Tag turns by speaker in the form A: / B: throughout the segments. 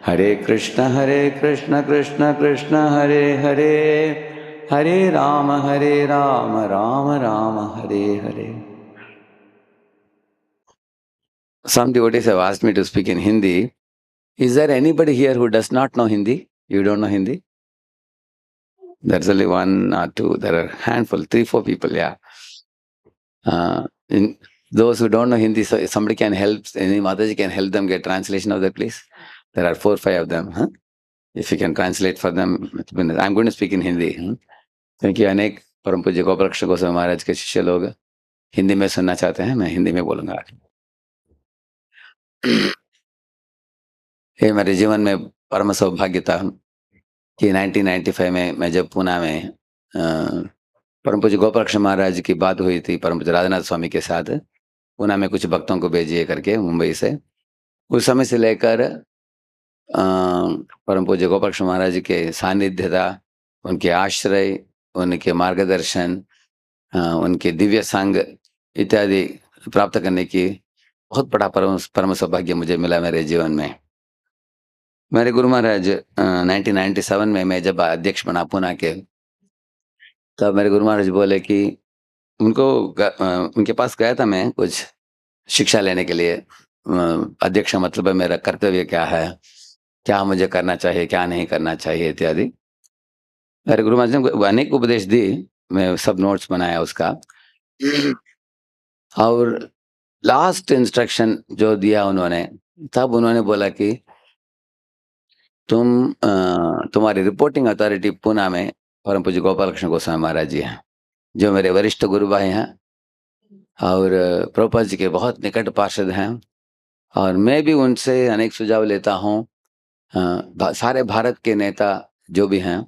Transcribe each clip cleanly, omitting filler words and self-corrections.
A: Hare Krishna Krishna Krishna Hare Hare, Hare Ram Ram Ram Hare Hare. Some devotees have asked me to speak in Hindi. Is there anybody here who does not know Hindi? You don't know Hindi? There's only one or two. There are handful, 3, 4 people. Yeah. In those who don't know Hindi, so if somebody can help. Any Mataji can help them get translation of that, please. There are 4, 5 of them. Huh? If you can translate for them, I'm going to speak in Hindi. क्योंकि अनेक परम पूज्य गोपालकृष्ण गोस्वामी महाराज के शिष्य लोग हिंदी में सुनना चाहते हैं. मैं हिंदी में बोलूंगा. ये मेरे जीवन में परम सौभाग्य था कि 1995 में मैं जब पुणे में परम पूज्य गोपालकृष्ण महाराज की बात हुई थी परम पूज्य राधानाथ स्वामी के साथ, पुणे में कुछ भक्तों को भेजिए करके मुंबई से. उस समय से लेकर परम पूज्य गोपालकृष्ण महाराज के सानिध्यता, उनके आश्रय, उनके मार्गदर्शन, उनके दिव्य संग इत्यादि प्राप्त करने की बहुत बड़ा परम सौभाग्य मुझे मिला मेरे जीवन में. मेरे गुरु महाराज 1997 में मैं जब अध्यक्ष बना पुणे के, तब मेरे गुरु महाराज बोले कि उनके पास गया था मैं कुछ शिक्षा लेने के लिए. अध्यक्ष मतलब है मेरा कर्तव्य क्या है, क्या मुझे करना चाहिए, क्या नहीं करना चाहिए इत्यादि. मेरे गुरु महाराज ने अनेक उपदेश दी. मैं सब नोट्स बनाया उसका. और लास्ट इंस्ट्रक्शन जो दिया उन्होंने, तब उन्होंने बोला कि तुम्हारी रिपोर्टिंग अथॉरिटी पुणे में परम पूज्य गोपालकृष्ण गोस्वामी महाराज जी हैं, जो मेरे वरिष्ठ गुरु भाई हैं और प्रभुपाद जी के बहुत निकट पार्षद हैं. और मैं भी उनसे अनेक सुझाव लेता हूँ. सारे भारत के नेता जो भी हैं,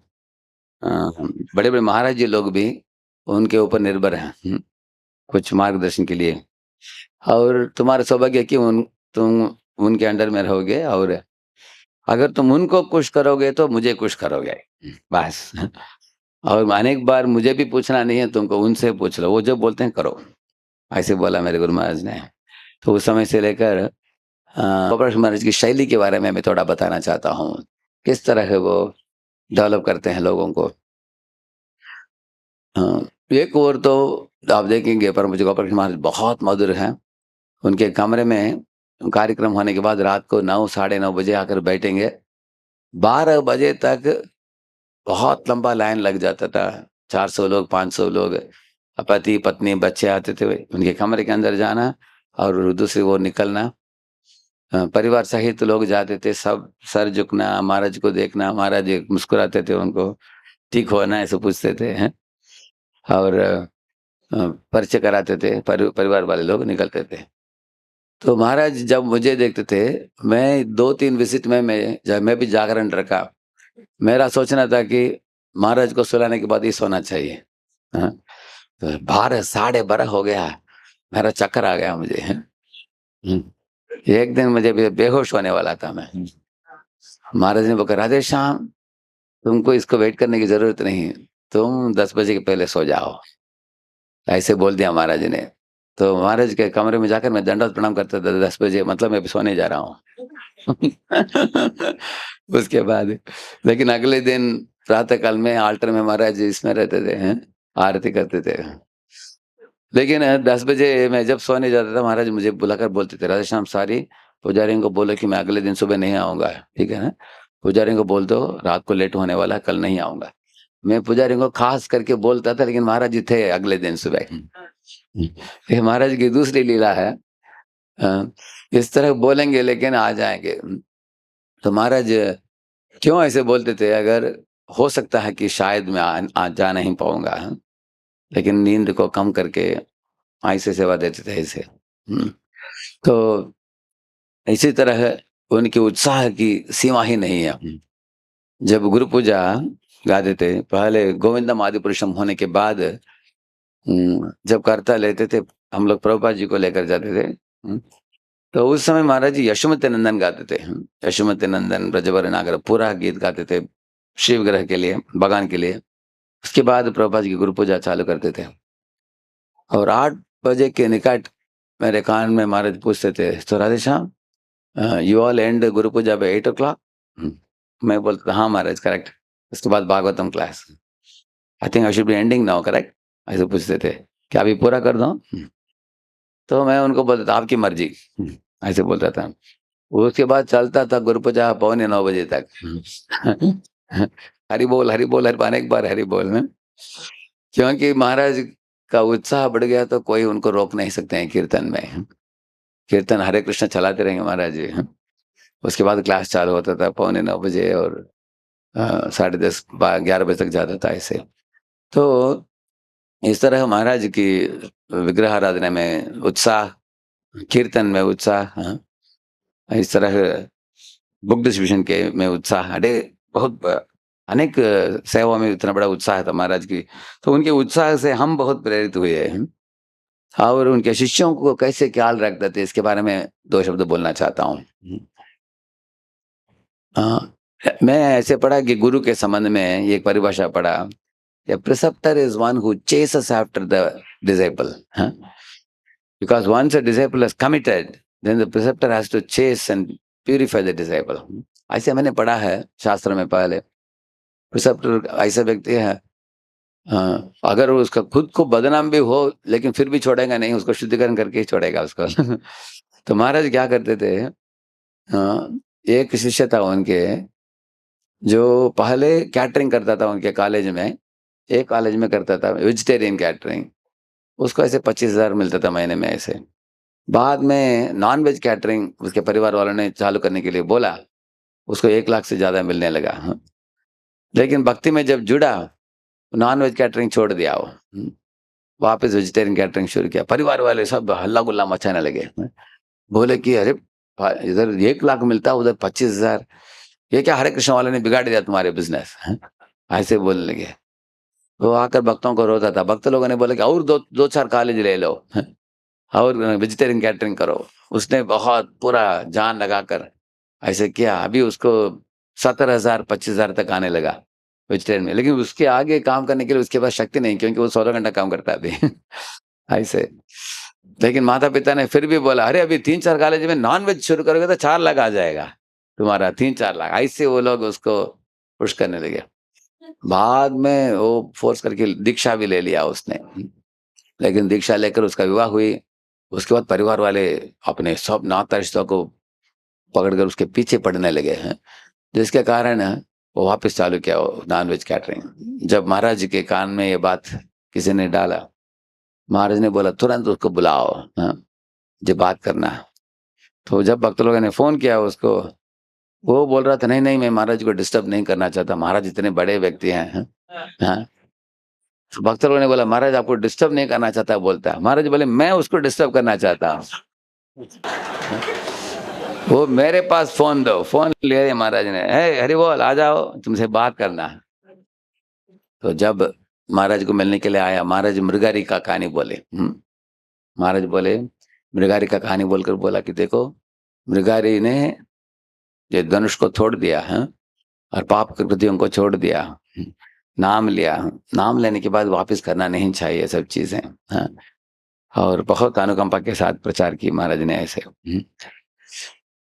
A: बड़े बड़े महाराज जी लोग भी उनके ऊपर निर्भर हैं कुछ मार्गदर्शन के लिए. और तुम्हारा सौभाग्य कि तुम उनके अंडर में रहोगे, और अगर तुम उनको खुश करोगे तो मुझे खुश करोगे, बस. और अनेक बार मुझे भी पूछना नहीं है तुमको, उनसे पूछ लो, वो जो बोलते हैं करो, ऐसे बोला मेरे गुरु महाराज ने. तो उस समय से लेकर गोपालकृष्ण महाराज की शैली के बारे में मैं थोड़ा बताना चाहता हूँ, किस तरह है वो डेवलप करते हैं लोगों को. एक और तो आप देखेंगे परम पूज्य गोपालकृष्ण महाराज बहुत मधुर हैं. उनके कमरे में कार्यक्रम होने के बाद रात को 9, 9:30 बजे आकर बैठेंगे. 12 बजे तक बहुत लंबा लाइन लग जाता था. 400 लोग, 500 लोग, पति पत्नी बच्चे आते थे. उनके कमरे के अंदर जाना और दूसरी ओर निकलना. परिवार सहित लोग जाते थे. सब सर झुकना, महाराज को देखना, महाराज मुस्कुराते थे, उनको ठीक हो ना ऐसे पूछते थे हैं. और परिचय कराते थे. परिवार वाले लोग निकलते थे. तो महाराज जब मुझे देखते थे, मैं 2-3 विजिट में मैं भी जागरण रखा. मेरा सोचना था कि महाराज को सुलाने के बाद ही सोना चाहिए. 12, 12:30 हो गया, मेरा चक्कर आ गया मुझे. एक दिन मुझे बेहोश होने वाला था मैं. महाराज ने बोला, राधे श्याम, तुमको इसको वेट करने की जरूरत नहीं, तुम 10 बजे के पहले सो जाओ, ऐसे बोल दिया महाराज ने. तो महाराज के कमरे में जाकर मैं दंडवत प्रणाम करता था 10 बजे, मतलब मैं सोने जा रहा हूँ. उसके बाद लेकिन अगले दिन प्रातः काल में आल्टर में महाराज इसमें रहते थे, हैं आरती करते थे. लेकिन 10 बजे मैं जब सोने जाता था, महाराज मुझे बुलाकर बोलते थे, राधे श्याम, सारी पुजारियों को बोलो कि मैं अगले दिन सुबह नहीं आऊंगा, ठीक है ना. पुजारियों को बोल दो रात को लेट होने वाला, कल नहीं आऊंगा. मैं पुजारियों को खास करके बोलता था, लेकिन महाराज जी थे अगले दिन सुबह. ये महाराज की दूसरी लीला है. इस तरह बोलेंगे लेकिन आ जाएंगे. तो महाराज क्यों ऐसे बोलते थे, अगर हो सकता है कि शायद मैं आज जा नहीं पाऊंगा, लेकिन नींद को कम करके ऐसे सेवा देते थे ऐसे. तो इसी तरह उनके उत्साह की सीमा ही नहीं है. जब गुरु पूजा गाते थे, पहले गोविंदम आदि पुरुषम होने के बाद जब करता लेते थे, हम लोग प्रभुपाद जी को लेकर जाते थे. तो उस समय महाराज जी यशोमती नंदन गाते थे. यशोमती नंदन, ब्रजवर नागर, पूरा गीत गाते थे शिव ग्रह के लिए, भगवान के लिए. उसके बाद प्रभुपाद जी की गुरु पूजा चालू करते थे. और 8 बजे के निकट मेरे कान में महाराज पूछते थे, तो Radhe Shyam, you all and Guru Puja by 8 o'clock? मैं बोलता था, "हाँ महाराज, करेक्ट।" उसके बाद Bhagavatam class. "I think I should be ending now, correct?" ऐसे पूछते थे। "क्या अभी पूरा कर दूँ?" तो मैं उनको बोलता था, "आपकी मर्ज़ी।" ऐसे बोलता था। उसके बाद चलता था गुरु पूजा पौने 9 बजे तक। हरि बोल, हरि बोल, हर अनेक बार हरि बोल, हैं। क्योंकि महाराज का उत्साह बढ़ गया तो कोई उनको रोक नहीं सकते हैं कीर्तन में। कीर्तन हरे कृष्ण चलाते रहेंगे महाराज जी। उसके बाद क्लास चालू होता था पौने 9 बजे और साढ़े 10 बा 11 बजे तक जाता था ऐसे। तो इस तरह महाराज की विग्रह आराधना में उत्साह, कीर्तन में उत्साह, हाँ, इस तरह बुक डिस्ट्रीब्यूशन के में उत्साह, अरे बहुत अनेक सेवाओं में इतना बड़ा उत्साह था महाराज की। तो उनके उत्साह से हम बहुत प्रेरित हुए हैं और उनके शिष्यों को कैसे ख्याल रखते थे इसके बारे में 2 शब्द बोलना चाहता हूँ। मैं ऐसे पढ़ा कि गुरु के संबंध में एक परिभाषा पढ़ा, A preceptor is one who chases after the disciple. Huh? Because once a disciple is committed, then the preceptor has to chase and purify the disciple. ऐसे मैंने पढ़ा है शास्त्र में पहले। प्रिसेप्टर ऐसा व्यक्ति है, अगर वो उसका खुद को बदनाम भी हो लेकिन फिर भी छोड़ेगा नहीं, उसको शुद्धिकरण करके ही छोड़ेगा उसको। तो महाराज क्या करते थे, एक शिष्य था उनके जो पहले कैटरिंग करता था उनके कॉलेज में, एक कॉलेज में करता था वेजिटेरियन कैटरिंग। उसको ऐसे 25,000 मिलता था महीने में ऐसे। बाद में नॉन-वेज कैटरिंग उसके परिवार वालों ने चालू करने के लिए बोला, उसको 1 लाख से ज़्यादा मिलने लगा। लेकिन भक्ति में जब जुड़ा, नॉन-वेज कैटरिंग छोड़ दिया वो। वापस वेजिटेरियन कैटरिंग शुरू किया। परिवार वाले सब हल्ला-गुल्ला मचाने लगे। बोले कि अरे! इधर 1 लाख मिलता है, उधर 25,000, ये क्या हरे कृष्ण वाले ने बिगाड़ दिया तुम्हारे बिज़नेस, हैं? ऐसे बोलने लगे। वो आकर भक्तों को रोता था। भक्त लोगों ने बोला कि और 2-4 कॉलेज ले लो। और वेजिटेरियन कैटरिंग करो। उसने बहुत पूरा जान लगाकर ऐसे किया। अभी उसको 17,000 25,000 तक आने लगा वेजिटेरियन में। लेकिन उसके आगे काम करने के लिए उसके पास शक्ति नहीं, क्योंकि वो 16 घंटा काम करता है अभी। ऐसे। लेकिन माता-पिता ने फिर भी बोला, "अरे! अभी 3-4 कॉलेज में नॉन-वेज शुरू करोगे तो 4 लाख आ जाएगा तुम्हारा, 3-4 लाख।" ऐसे वो लोग उसको पुश करने लगे। बाद में वो फ़ोर्स करके दीक्षा भी ले लिया उसने। लेकिन दीक्षा लेकर उसका विवाह हुई। उसके बाद परिवार वाले अपने सब नाता-रिश्तों को पकड़कर उसके पीछे पड़ने लगे हैं, जिसके कारण वो वापस चालू किया वो नॉन-वेज कैटरिंग। जब महाराज जी के कान में ये बात किसी ने डाला, महाराज ने बोला, "तुरंत उसको बुलाओ, हाँ, मुझे बात करना है।" तो जब भक्त लोगों ने फ़ोन किया उसको, वो बोल रहा था, "नहीं, नहीं, मैं महाराज जी को डिस्टर्ब नहीं करना चाहता, महाराज इतने बड़े व्यक्ति हैं।" हाँ। तो भक्त लोगों ने बोला, "महाराज आपको डिस्टर्ब नहीं करना चाहता बोलता है।" महाराज बोले, "मैं उसको डिस्टर्ब करना चाहता हूँ।" वो मेरे पास फ़ोन दो, फ़ोन ले लिया महाराज ने, "हे हरि बोल, आ जाओ, तुमसे बात करना है।" तो जब महाराज को मिलने के लिए आया, महाराज मृगारी का कहानी बोले। महाराज बोले, मृगारी का कहानी बोलकर बोला कि देखो, मृगारी ने ये धनुष को छोड़ दिया है और पाप कृतियों को छोड़ दिया। नाम लिया, नाम लेने के बाद वापस करना नहीं चाहिए सब चीज़ें। हाँ, और बहुत अनुकंपा के साथ प्रचार की महाराज ने ऐसे।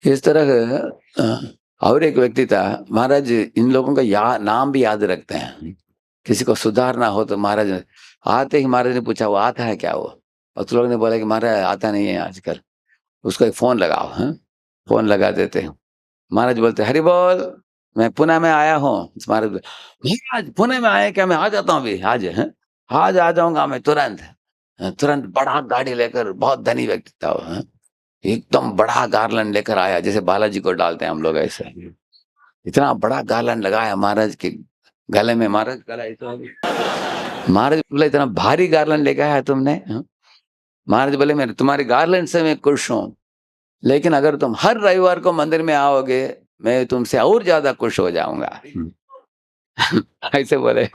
A: इस तरह और एक व्यक्ति था, महाराज इन लोगों का नाम भी याद रखते हैं। किसी को सुधारना हो तो महाराज आते ही महाराज ने पूछा, वो आता है क्या वो? और तो लोगों ने बोला कि महाराज आता नहीं है आजकल, उसको एक फ़ोन लगाओ, हाँ? फ़ोन लगा देते हैं। महाराज बोलते, "हरि बोल, मैं पुणे में आया हूँ।" महाराज बोले, "महाराज पुणे में आए क्या? मैं आ जाता हूँ अभी, आज हैं? आज आ जाऊँगा मैं तुरंत।" तुरंत बड़ा गाड़ी लेकर, बहुत धनी व्यक्ति था वो, हाँ? एकदम बड़ा गार्लैंड लेकर आया, जैसे बालाजी को डालते हैं हम लोग ऐसे। इतना बड़ा गार्लैंड लगाया महाराज के गले में, महाराज गला ऐसा महाराज बोले, "इतना भारी गार्लैंड लेके आया तुमने?" हाँ? महाराज बोले, "मैं तुम्हारे गार्लैंड से मैं खुश हूँ, लेकिन अगर तुम हर रविवार को मंदिर में आओगे, मैं तुमसे और ज़्यादा खुश हो जाऊँगा।" ऐसे बोले।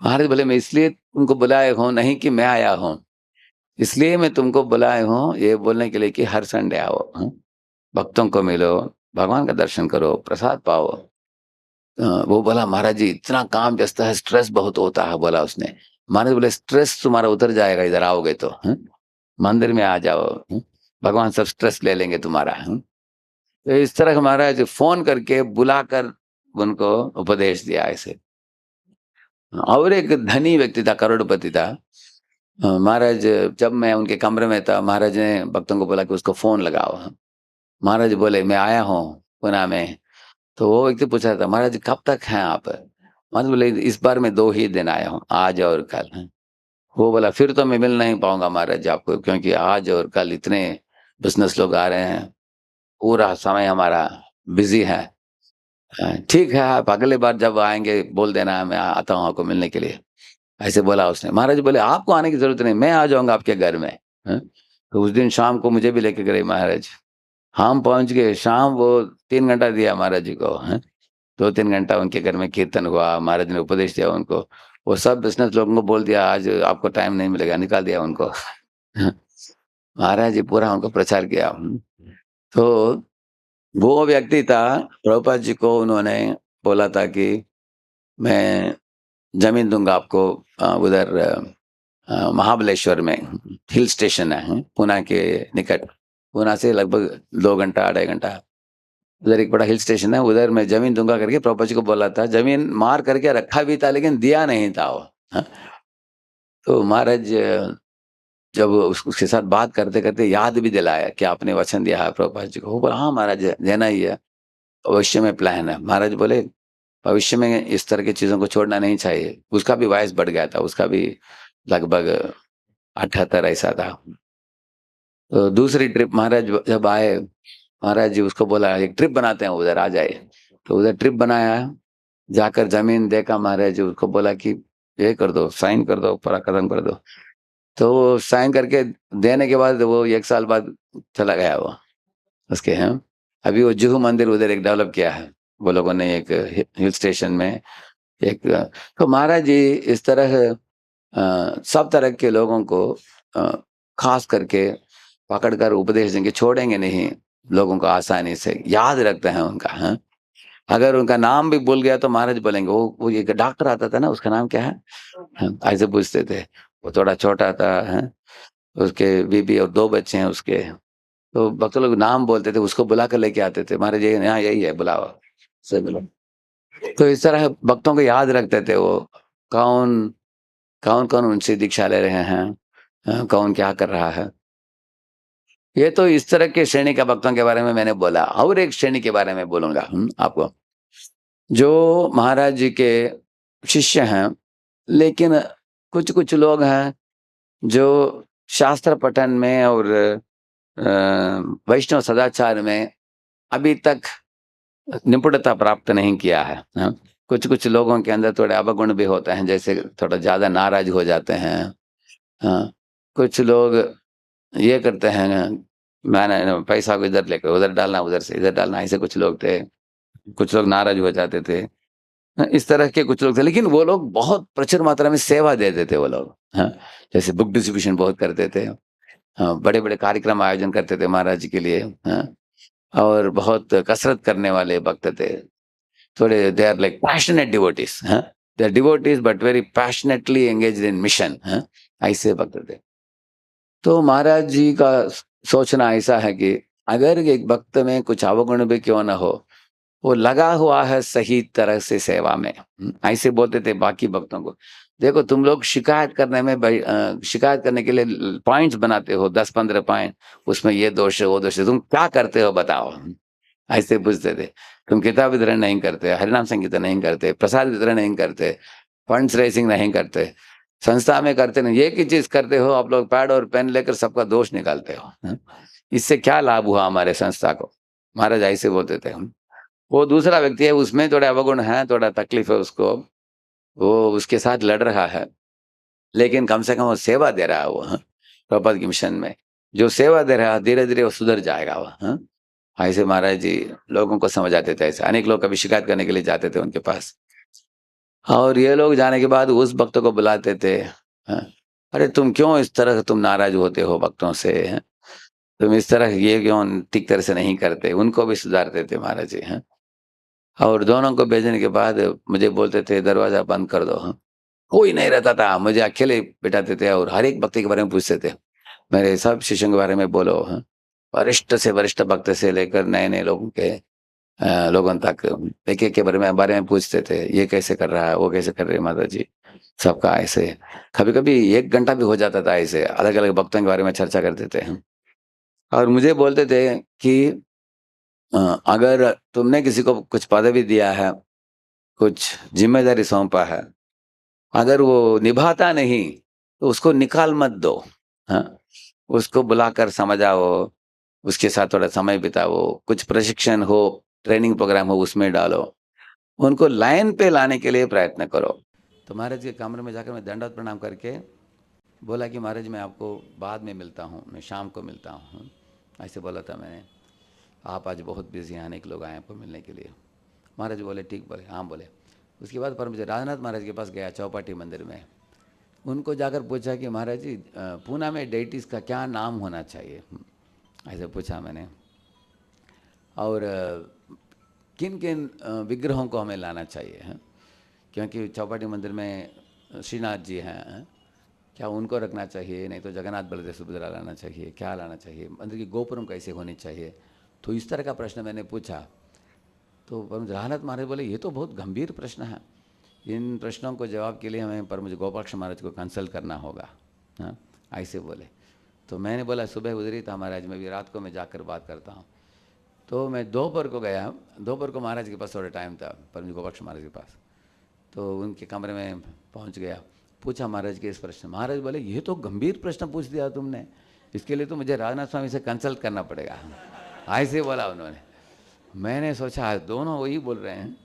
A: महाराज बोले, "मैं इसलिए तुमको बुलाए हूँ, नहीं कि मैं आया हूँ। इसलिए मैं तुमको बुलाए हूँ, ये बोलने के लिए कि हर संडे आओ, हाँ? भक्तों को मिलो, भगवान का दर्शन करो, प्रसाद पाओ।" वो बोला, "महाराज जी इतना काम व्यस्त है, स्ट्रेस बहुत होता है," बोला उसने। महाराज बोले, "स्ट्रेस तुम्हारा उतर जाएगा इधर आओगे तो, हैं? मंदिर में आ जाओ, भगवान सब स्ट्रेस ले लेंगे तुम्हारा।" तो इस तरह महाराज फ़ोन करके बुलाकर उनको उपदेश दिया ऐसे। और एक धनी व्यक्ति था, करोड़पति था। महाराज जब मैं उनके कमरे में था, महाराज ने भक्तों को बोला कि उसको फ़ोन लगाओ। महाराज बोले, "मैं आया हूँ पुणे में।" तो वो व्यक्ति पूछ रहा था, "महाराज कब तक हैं आप?" महाराज बोले, "इस बार मैं 2 ही दिन आया हूँ, आज और कल।" वो बोला, "फिर तो मैं मिल नहीं पाऊँगा महाराज आपको, क्योंकि आज और कल इतने बिज़नेस लोग आ रहे हैं, पूरा समय हमारा बिज़ी है। ठीक है, आप अगली बार जब आएँगे बोल देना, मैं आता हूँ आपको मिलने के लिए।" ऐसे बोला उसने। महाराज बोले, "आपको आने की ज़रूरत नहीं, मैं आ जाऊँगा आपके घर में।" हैं? तो उस दिन शाम को मुझे भी लेके गए महाराज। हम पहुँच गए, शाम वो 3 घंटा दिया महाराज जी को, हैं? 2-3 घंटा उनके घर में कीर्तन हुआ, महाराज ने उपदेश दिया उनको। वो सब बिज़नेस लोगों को बोल दिया, आज आपको टाइम नहीं मिलेगा, निकाल दिया उनको। महाराज जी पूरा उनको प्रचार किया। तो वो व्यक्ति था, प्रभुपाद जी को उन्होंने बोला था कि मैं ज़मीन दूँगा आपको उधर महाबलेश्वर में हिल स्टेशन है, पुणे के निकट। पुणे से लगभग 2 घंटा, 2.5 घंटा। उधर एक बड़ा हिल स्टेशन है, उधर मैं ज़मीन दूँगा करके प्रभुपाद जी को बोला था। ज़मीन मार करके रखा भी था, लेकिन दिया नहीं था वो। हाँ, तो महाराज जब उसके साथ बात करते-करते याद भी दिलाया कि आपने वचन दिया है प्रभुपाद जी को। वो बोला, "हाँ महाराज, देना ही है, भविष्य में प्लान है।" महाराज बोले, "भविष्य में इस तरह की चीज़ों को छोड़ना नहीं चाहिए।" उसका भी वयस बढ़ गया था, उसका भी लगभग 78 ऐसा था। तो दूसरी ट्रिप महाराज जब आए, महाराज जी उसको बोला, "एक ट्रिप बनाते हैं, उधर आ जाइए।" तो उधर ट्रिप बनाया, जाकर ज़मीन देखा, महाराज जी उसको बोला कि ये कर दो, साइन कर दो, पूरा खत्म कर दो। तो वो साइन करके देने के बाद वो 1 साल बाद चला गया वो, उसके हैं। अभी वो जुहू मंदिर उधर एक डेवलप किया है, वो लोगों ने एक हिल स्टेशन में एक तो महाराज जी इस तरह सब तरह के लोगों को अ, ख़ास करके पकड़ कर उपदेश देंगे, छोड़ेंगे नहीं लोगों को आसानी से, याद रखते हैं उनका, हाँ। अगर उनका नाम भी भूल गया तो महाराज बोलेंगे, वो एक डॉक्टर आता था ना, उसका नाम क्या है? हाँ, ऐसे पूछते थे। वो थोड़ा छोटा था, हैं, उसके बीबी और 2 बच्चे हैं उसके। तो भक्त लोग नाम बोलते थे, उसको बुला कर लेके आते थे, महाराज ये यहाँ यही है, बुलाओ, से मिलो। तो इस तरह भक्तों को याद रखते थे वो, कौन कौन-कौन उनसे दीक्षा ले रहे हैं, कौन क्या कर रहा है। ये तो इस तरह के श्रेणी के भक्तों के बारे में मैंने बोला, और एक श्रेणी के बारे में बोलूँगा आपको। जो महाराज जी के शिष्य हैं, लेकिन कुछ-कुछ लोग हैं जो शास्त्र पठन में और अ, वैष्णव सदाचार में अभी तक निपुणता प्राप्त नहीं किया है। हाँ, कुछ-कुछ लोगों के अंदर थोड़े अवगुण भी होते हैं, जैसे थोड़ा ज़्यादा नाराज़ हो जाते हैं। हाँ, कुछ लोग ये करते हैं, मैंने पैसा को इधर लेके उधर डालना, उधर से इधर डालना, ऐसे कुछ लोग थे। कुछ लोग नाराज़ हो जाते थे। इस तरह के कुछ लोग थे, लेकिन वो लोग बहुत प्रचुर मात्रा में सेवा देते थे वो लोग। हाँ, जैसे बुक डिस्ट्रीब्यूशन बहुत करते थे। हाँ, बड़े-बड़े कार्यक्रम आयोजन करते थे महाराज जी के लिए। हाँ, और बहुत कसरत करने वाले भक्त थे। थोड़े they are like passionate devotees, हाँ। They are devotees but very passionately engaged in mission, हाँ, ऐसे भक्त थे। तो महाराज जी का सोचना ऐसा है कि अगर एक भक्त में कुछ अवगुण भी क्यों ना हो, वो लगा हुआ है सही तरह से सेवा में। ऐसे बोलते थे बाकी भक्तों को। देखो तुम लोग शिकायत करने में शिकायत करने के लिए पॉइंट्स बनाते हो 10-15 पॉइंट, उसमें ये दोष है, वो दोष है, तुम क्या करते हो बताओ? ऐसे पूछते थे। तुम किताब वितरण नहीं करते, हरिनाम संकीर्तन नहीं करते, प्रसाद वितरण नहीं करते, फंड्स रेज़िंग नहीं करते, संस्था में करते नहीं, एक ही चीज़ करते हो, आप लोग पैड और पेन लेकर सबका दोष निकालते हो। इससे क्या लाभ हुआ हमारे संस्था को? महाराज ऐसे बोलते थे हम। वो दूसरा व्यक्ति है, उसमें थोड़े अवगुण हैं, थोड़ा तकलीफ है उसको, वो उसके साथ लड़ रहा है, लेकिन कम से कम वो सेवा दे रहा है वो, हाँ, प्रभुपाद की मिशन में। जो सेवा दे रहा है, धीरे-धीरे वो सुधर जाएगा वो, हाँ। ऐसे महाराज जी लोगों को समझाते थे ऐसे, अनेक लोग कभी शिकायत करने के लिए जाते थे उनके पास। और ये लोग जाने के बाद उस भक्त को बुलाते थे, हाँ, "अरे तुम क्यों इस तरह तुम नाराज़ होते हो भक्तों से, हैं? तुम इस तरह ये क्यों ठीक तरह से नहीं करते?" उनको भी सुधारते थे महाराज जी, हैं। और दोनों को भेजने के बाद मुझे बोलते थे दरवाज़ा बंद कर दो, हाँ। कोई नहीं रहता था, मुझे अकेले बिठाते थे और हर एक भक्ति के बारे में पूछते थे। मेरे सब शिष्यों के बारे में बोलो, हाँ। वरिष्ठ से वरिष्ठ भक्त से लेकर नए-नए लोगों के लोगों तक एक-एक के बारे में पूछते थे, ये कैसे कर रहा है, वो कैसे कर रही है माताजी, सबका ऐसे। कभी-कभी 1 घंटा भी हो जाता था ऐसे, अलग-अलग भक्तों के बारे में चर्चा करते थे हम। और मुझे बोलते थे कि अगर तुमने किसी को कुछ पदवी दिया है, कुछ ज़िम्मेदारी सौंपा है, अगर वो निभाता नहीं, तो उसको निकाल मत दो, हाँ? उसको बुलाकर समझाओ, उसके साथ थोड़ा समय बिताओ, कुछ प्रशिक्षण हो, ट्रेनिंग प्रोग्राम हो उसमें डालो, उनको लाइन पे लाने के लिए प्रयत्न करो। तो महाराज के कमरे में जाकर मैं दंडवत प्रणाम करके बोला कि महाराज मैं आपको बाद में मिलता हूँ, मैं शाम को मिलता हूँ, ऐसे बोला था मैंने। आप आज बहुत बिज़ी हैं, अनेक लोग आए आपको मिलने के लिए। महाराज बोले ठीक, बोले हाँ बोले। उसके बाद परम पूज्य राजनाथ महाराज के पास गया चौपाटी मंदिर में। उनको जाकर पूछा कि महाराज जी पूना में डेटिस का क्या नाम होना चाहिए, ऐसे पूछा मैंने। और किन किन विग्रहों को हमें लाना चाहिए, हैं? क्योंकि चौपाटी मंदिर में श्रीनाथ जी हैं, क्या उनको रखना चाहिए, नहीं तो जगन्नाथ बलदेव सुभद्रा लाना चाहिए, क्या लाना चाहिए, मंदिर की गोपुरम कैसे होनी चाहिए। तो इस तरह का प्रश्न मैंने पूछा। तो परम राहनाथ महाराज बोले ये तो बहुत गंभीर प्रश्न है, इन प्रश्नों को जवाब के लिए हमें परम गोपाक्ष महाराज को कंसल्ट करना होगा, हाँ ऐसे बोले। तो मैंने बोला सुबह उधर था महाराज, मैं भी रात को मैं जाकर बात करता हूँ। तो मैं दोपहर को गया, दोपहर को महाराज के पास थोड़ा टाइम था, परम गोपाक्ष महाराज के पास। तो उनके कमरे में पहुँच गया, पूछा महाराज के इस प्रश्न। महाराज बोले ये तो गंभीर प्रश्न पूछ दिया तुमने, इसके लिए तो मुझे राजनाथ स्वामी से कंसल्ट करना पड़ेगा, ऐसे बोला उन्होंने। मैंने सोचा दोनों वही बोल रहे हैं,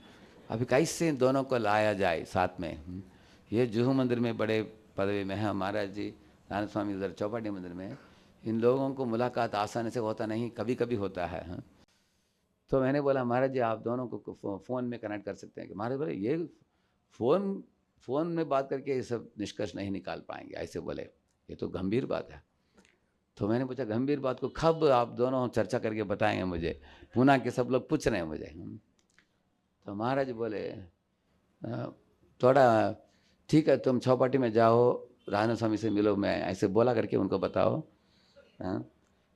A: अभी कैसे दोनों को लाया जाए साथ में। ये जुहू मंदिर में बड़े पदवी में है महाराज जी, राजनाथ स्वामी उधर चौपाटी मंदिर में, इन लोगों को मुलाकात आसानी से होता नहीं, कभी कभी होता है, हाँ? तो मैंने बोला महाराज जी आप दोनों को फ़ोन में कनेक्ट कर सकते हैं कि महाराज बोले ये फ़ोन फ़ोन में बात करके ये सब निष्कर्ष नहीं निकाल पाएंगे, ऐसे बोले, ये तो गंभीर बात है। तो मैंने पूछा गंभीर बात को कब आप दोनों चर्चा करके बताएंगे मुझे, पूना के सब लोग पूछ रहे हैं मुझे। तो महाराज बोले थोड़ा ठीक है तुम चौपाटी में जाओ, राजनाथ स्वामी से मिलो, मैं ऐसे बोला करके उनको बताओ, हाँ?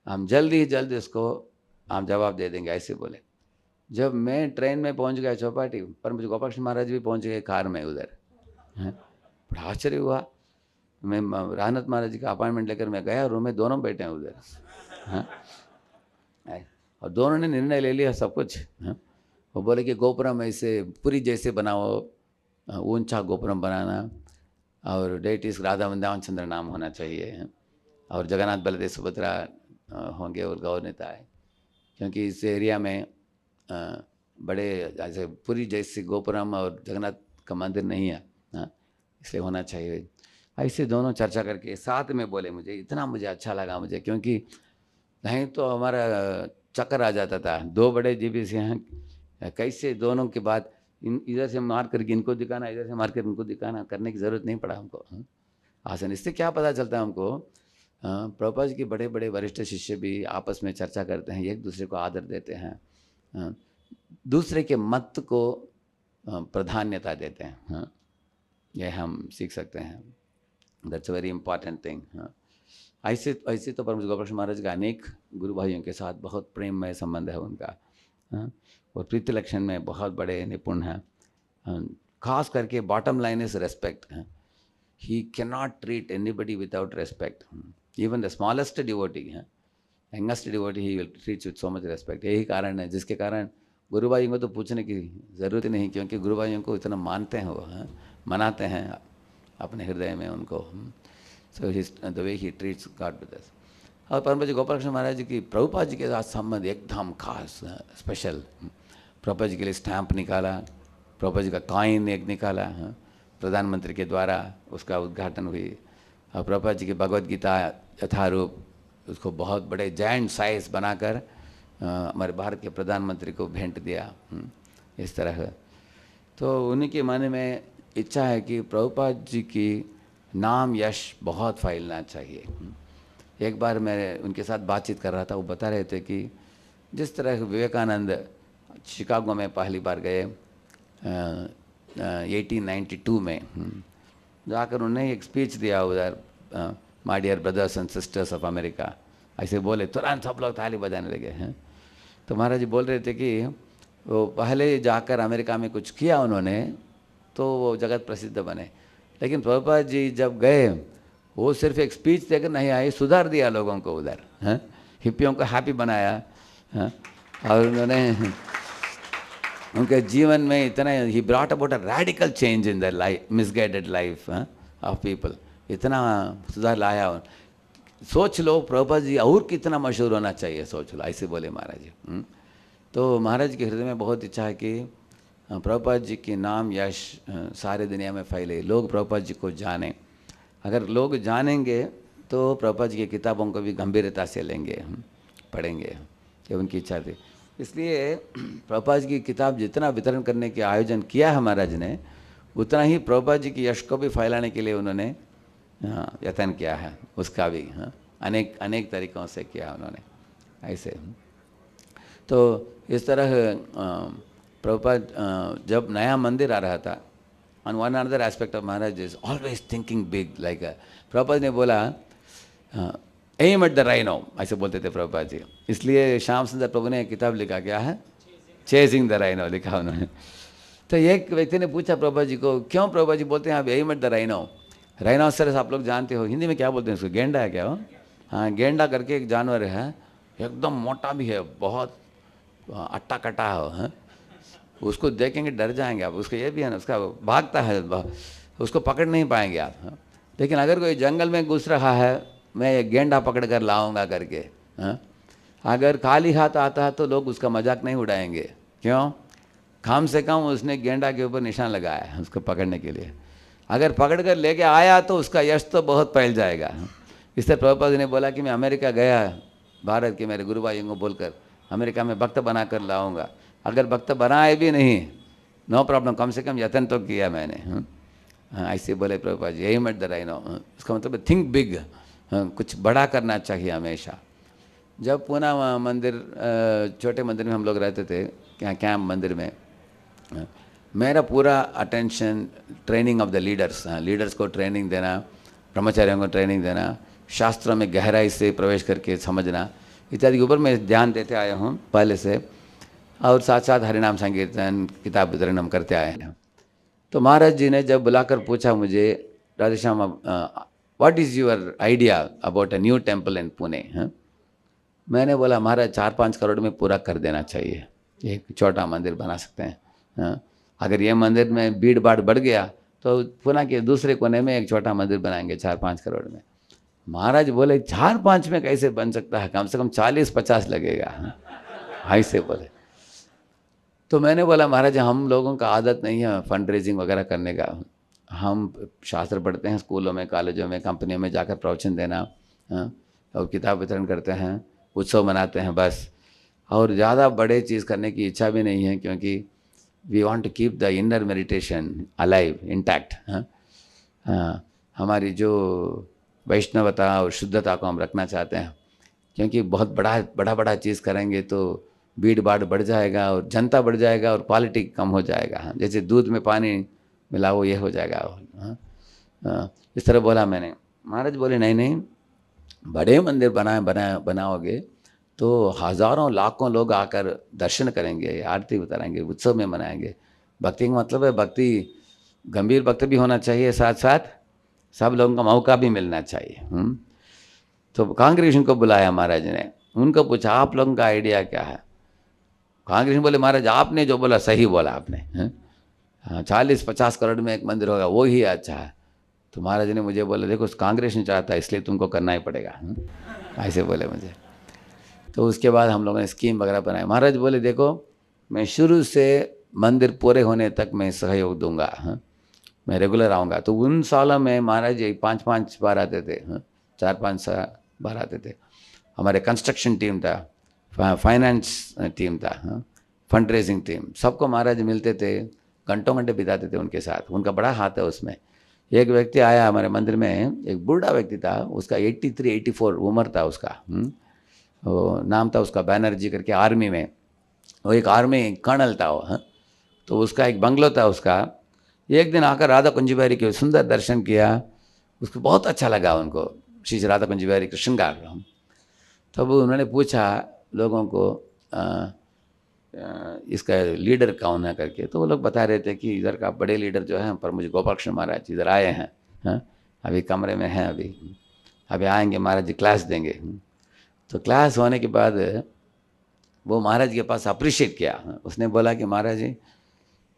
A: हम जल्दी ही जल्द इसको हम जवाब दे देंगे, ऐसे बोले। जब मैं ट्रेन में पहुंच गया चौपाटी पर, मुझे गोपाल महाराज भी पहुंच गए कार में उधर, हैं? बड़ा आश्चर्य हुआ। मैं राजनाथ महाराज जी का अपॉइंटमेंट लेकर मैं गया, रूम में दोनों बैठे हैं उधर, हाँ? और दोनों ने निर्णय ले लिया सब कुछ, हाँ? वो बोले कि गोपुरम ऐसे पुरी जैसे बनाओ, ऊंचा गोपुरम बनाना, और डेटिस राधा वृंदावन चंद्र नाम होना चाहिए, हाँ? और जगन्नाथ बलदेव सुभद्रा होंगे और गौर नेता है, क्योंकि इस एरिया में बड़े ऐसे पुरी जैसे गोपुरम और जगन्नाथ का मंदिर नहीं है, हाँ? इसलिए होना चाहिए। ऐसे दोनों चर्चा करके साथ में बोले, मुझे इतना मुझे अच्छा लगा मुझे, क्योंकि नहीं तो हमारा चक्कर आ जाता था, दो बड़े जीबी से हैं, कैसे दोनों के बाद इधर से मार कर इनको दिखाना, इधर से मार कर इनको दिखाना, करने की ज़रूरत नहीं पड़ा हमको, हाँ? आसान। इससे क्या पता चलता है हमको, प्रभुपाद जी के बड़े बड़े वरिष्ठ शिष्य भी आपस में चर्चा करते हैं, एक दूसरे को आदर देते हैं, हाँ? दूसरे के मत को प्राधान्यता देते हैं, हाँ? यह हम सीख सकते हैं, दैट्स वेरी इंपॉर्टेंट थिंग, हाँ? ऐसे ऐसे तो परम गोपाल महाराज का अनेक गुरु भाइयों के साथ बहुत प्रेममय संबंध है उनका, हाँ? और प्रीति लक्षण में बहुत बड़े निपुण हैं, हाँ? खास करके बॉटम लाइन इज रेस्पेक्ट, हाँ? He cannot treat anybody without respect, even the smallest devotee, हाँ? Youngest devotee he will treat with so much respect। यही कारण है जिसके कारण गुरु भाइयों को तो पूछने की ज़रूरत ही नहीं, क्योंकि गुरु भाइयों को इतना मानते हैं वो, हाँ? मनाते हैं अपने हृदय में उनको, so the way he treats God with us. और परम पूज्य गोपाल कृष्ण महाराज जी की प्रभुपाद जी के साथ संबंध एकदम खास, स्पेशल। प्रभुपाद जी के लिए स्टैंप निकाला, प्रभुपाद जी का कॉइन एक निकाला, हाँ? प्रधानमंत्री के द्वारा उसका उद्घाटन हुई, और प्रभुपाद जी की भगवद गीता यथारूप उसको बहुत बड़े जायंट साइज बनाकर हमारे भारत के प्रधानमंत्री को भेंट दिया, इस तरह। तो उन्हीं के मन में इच्छा है कि प्रभुपाद जी की नाम यश बहुत फैलना चाहिए। एक बार मैं उनके साथ बातचीत कर रहा था, वो बता रहे थे कि जिस तरह विवेकानंद शिकागो में पहली बार गए 1892 में, जाकर उन्हें एक स्पीच दिया उधर, my dear brothers and sisters of America, ऐसे बोले, तुरंत सब लोग ताली बजाने लगे हैं। तो महाराज जी बोल रहे थे कि वो पहले जाकर अमेरिका में कुछ किया उन्होंने, तो वो जगत प्रसिद्ध बने। लेकिन प्रभुपाद जी जब गए, वो सिर्फ एक स्पीच देकर नहीं आए, सुधार दिया लोगों को उधर, हैं, हिप्पियों को हैप्पी बनाया, हैं, और उन्होंने उनके जीवन में इतना, he brought about a radical change in the life, misguided life of people, इतना सुधार लाया। सोच लो प्रभुपाद जी और कितना मशहूर होना चाहिए, सोच लो, ऐसे बोले महाराज जी। तो महाराज के हृदय में बहुत इच्छा है कि प्रभुपाद जी के नाम यश सारे दुनिया में फैले, लोग प्रभुपाद जी को जानें। अगर लोग जानेंगे तो प्रभुपाद जी की किताबों को भी गंभीरता से लेंगे, पढ़ेंगे, ये उनकी इच्छा थी। इसलिए प्रभुपाद जी की किताब जितना वितरण करने के आयोजन किया है महाराज ने, उतना ही प्रभुपाद जी की यश को भी फैलाने के लिए उन्होंने यत्न किया है, उसका भी अनेक अनेक तरीक़ों से किया उन्होंने ऐसे। तो इस तरह प्रभुपाद जब नया मंदिर आ रहा था, on one another aspect of Maharaj is always thinking big, like Prabhupada ने बोला एम एट द राइनो, ऐसे बोलते थे प्रभुपाद जी। इसलिए श्याम सुंदर प्रभु ने एक किताब लिखा, क्या है, चेजिंग द राइनो लिखा उन्होंने। तो एक व्यक्ति ने पूछा प्रभुपाद जी को, क्यों प्रभुपाद जी बोलते हैं आप am at the rhino? Rhinoceros आप लोग जानते हो, हिंदी में क्या बोलते हैं उसको, गेंडा है क्या वो? हाँ, गेंडा करके एक जानवर है, एकदम मोटा भी है, बहुत अट्टा कटा है, उसको देखेंगे डर जाएंगे आप। उसको ये भी है ना, उसका भागता है, उसको पकड़ नहीं पाएंगे आप। लेकिन अगर कोई जंगल में घुस रहा है, मैं एक गेंडा पकड़ कर लाऊंगा करके, अगर खाली हाथ आता है तो लोग उसका मजाक नहीं उड़ाएंगे। क्यों? कम से कम उसने गेंडा के ऊपर निशान लगाया है उसको पकड़ने के लिए। अगर पकड़ कर लेके आया तो उसका यश तो बहुत फैल जाएगा। इससे प्रभुपाद ने बोला कि मैं अमेरिका गया, भारत के मेरे गुरु भाइयों को बोलकर अमेरिका में भक्त बना कर लाऊंगा। अगर भक्त बनाए भी नहीं, नो प्रॉब्लम, कम से कम यत्न तो किया मैंने। ऐसे बोले Prabhupada ji, M at the rhino, उसका मतलब थिंक बिग, कुछ बड़ा करना चाहिए हमेशा। जब पूना मंदिर, छोटे मंदिर में हम लोग रहते थे, क्या कैंप मंदिर में, मेरा पूरा attention training of the leaders, leaders को ट्रेनिंग देना, ब्रह्मचारियों को ट्रेनिंग देना, शास्त्रों में गहराई से प्रवेश करके समझना इत्यादि के ऊपर मैं ध्यान देते आया हूँ पहले से। और साथ साथ हरिनाम संकीर्तन, किताब वितरण हम करते आए हैं। तो महाराज जी ने जब बुलाकर पूछा मुझे, Radheshyam what is your idea about a new temple in Pune? मैंने बोला महाराज 4-5 करोड़ में पूरा कर देना चाहिए, एक छोटा मंदिर बना सकते हैं। अगर ये मंदिर में भीड़ भाड़ बढ़ गया तो पुणे के दूसरे कोने में एक छोटा मंदिर बनाएंगे 4-5 करोड़ में। महाराज बोले 4-5 में कैसे बन सकता है, कम से कम 40-50 लगेगा, ऐसे बोले। तो मैंने बोला महाराज हम लोगों का आदत नहीं है फंड रेजिंग वगैरह करने का, हम शास्त्र पढ़ते हैं स्कूलों में, कॉलेजों में, कंपनियों में जाकर प्रवचन देना, और किताब वितरण करते हैं, उत्सव मनाते हैं बस। और ज़्यादा बड़े चीज़ करने की इच्छा भी नहीं है, क्योंकि we want to keep the inner meditation alive, intact. हमारी जो वैष्णवता और शुद्धता को हम रखना चाहते हैं, क्योंकि बहुत बड़ा चीज़ करेंगे तो भीड़ भाड़ बढ़ जाएगा और जनता बढ़ जाएगा और क्वालिटी कम हो जाएगा। जैसे दूध में पानी मिलाओ, ये हो जाएगा। इस तरह बोला मैंने। महाराज बोले नहीं, बड़े मंदिर बनाओगे तो हज़ारों लाखों लोग आकर दर्शन करेंगे, आरती उतारेंगे, उत्सव में मनाएंगे। भक्ति का मतलब है, भक्ति गंभीर भक्त भी होना चाहिए, साथ साथ सब लोगों का मौका भी मिलना चाहिए। तो कांग्रेगेशन को बुलाया महाराज ने, उनको पूछा आप लोगों का आइडिया क्या है? कांग्रेगेशन बोले महाराज आपने जो बोला सही बोला आपने, 40-50 करोड़ में एक मंदिर होगा, वो ही अच्छा है। तो महाराज ने मुझे बोला देखो कांग्रेगेशन चाहता है इसलिए तुमको करना ही पड़ेगा, ऐसे बोले मुझे। तो उसके बाद हम लोगों ने स्कीम वगैरह बनाई। महाराज बोले देखो मैं शुरू से मंदिर पूरे होने तक मैं सहयोग दूंगा, मैं रेगुलर आऊँगा। तो उन सालों में महाराज जी 5-5 बार आते थे, 4-5 बार आते थे। हमारे कंस्ट्रक्शन टीम था, फाइनेंस टीम था, फंड रेजिंग टीम, सबको महाराज मिलते थे, घंटों घंटे बिताते थे उनके साथ। उनका बड़ा हाथ है उसमें। एक व्यक्ति आया हमारे मंदिर में, एक बूढ़ा व्यक्ति था, उसका 83-84 उम्र था उसका, वो नाम था उसका बैनर्जी करके, आर्मी में, वो एक आर्मी कर्नल था वो। तो उसका एक बंगलो था उसका। एक दिन आकर राधा कुंज बिहारी के सुंदर दर्शन किया, उसको बहुत अच्छा लगा उनको, श्री राधा कुंज बिहारी कृष्णगार। तब उन्होंने पूछा लोगों को इसका लीडर कौन है करके, तो वो लोग बता रहे थे कि इधर का बड़े लीडर जो है पर मुझे गोपाल कृष्ण महाराज इधर आए हैं, हाँ, अभी कमरे में हैं, अभी आएंगे, महाराज जी क्लास देंगे। तो क्लास होने के बाद वो महाराज के पास अप्रिशिएट किया। उसने बोला कि महाराज जी